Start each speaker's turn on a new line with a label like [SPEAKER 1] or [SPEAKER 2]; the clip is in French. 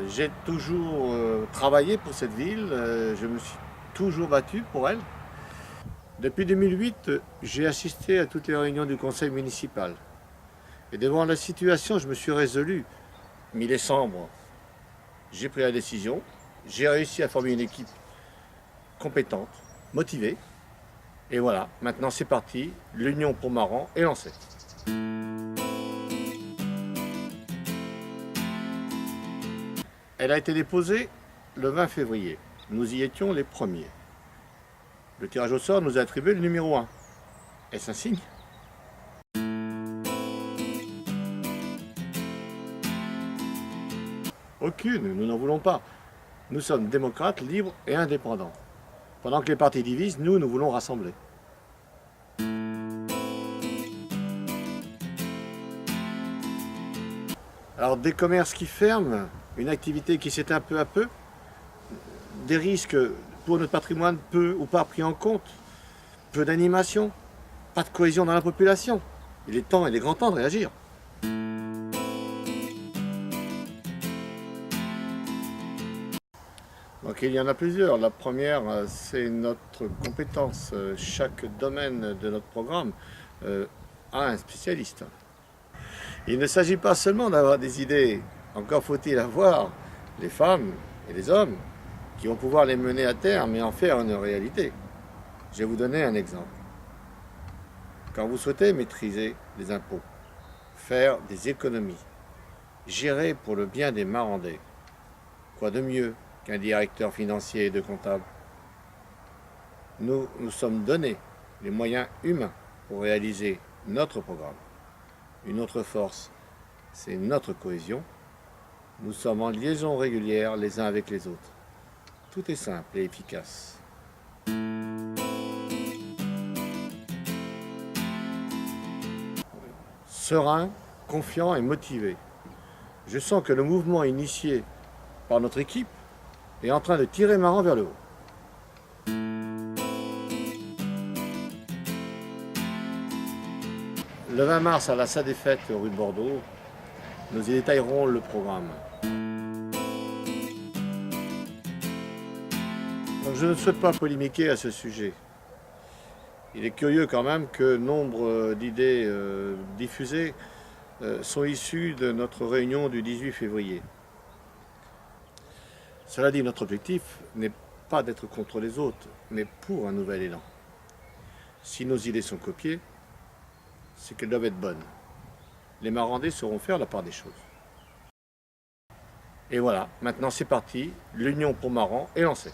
[SPEAKER 1] J'ai toujours travaillé pour cette ville, je me suis toujours battu pour elle. Depuis 2008, j'ai assisté à toutes les réunions du conseil municipal. Et devant la situation, je me suis résolu. Mi-décembre, j'ai pris la décision. J'ai réussi à former une équipe compétente, motivée. Et voilà, maintenant c'est parti. L'Union pour Maran est lancée. Elle a été déposée le 20 février. Nous y étions les premiers. Le tirage au sort nous a attribué le numéro 1. Est-ce un signe? Aucune, nous n'en voulons pas. Nous sommes démocrates, libres et indépendants. Pendant que les partis divisent, nous voulons rassembler. Alors des commerces qui ferment, une activité qui s'éteint peu à peu, des risques pour notre patrimoine peu ou pas pris en compte, peu d'animation, pas de cohésion dans la population. Il est temps, il est grand temps de réagir. Donc il y en a plusieurs. La première, c'est notre compétence. Chaque domaine de notre programme a un spécialiste. Il ne s'agit pas seulement d'avoir des idées, encore faut-il avoir les femmes et les hommes qui vont pouvoir les mener à terme et en faire une réalité. Je vais vous donner un exemple. Quand vous souhaitez maîtriser les impôts, faire des économies, gérer pour le bien des Marandais, quoi de mieux qu'un directeur financier et de comptable? Nous sommes donnés les moyens humains pour réaliser notre programme. Une autre force, c'est notre cohésion. Nous sommes en liaison régulière les uns avec les autres. Tout est simple et efficace. Serein, confiant et motivé. Je sens que le mouvement initié par notre équipe est en train de tirer Maran vers le haut. Le 20 mars à la salle des fêtes rue de Bordeaux, nous y détaillerons le programme. Donc je ne souhaite pas polémiquer à ce sujet. Il est curieux quand même que nombre d'idées diffusées sont issues de notre réunion du 18 février. Cela dit, notre objectif n'est pas d'être contre les autres, mais pour un nouvel élan. Si nos idées sont copiées, c'est qu'elles doivent être bonnes. Les Marandais sauront faire la part des choses. Et voilà, maintenant c'est parti, l'Union pour Maran est lancée.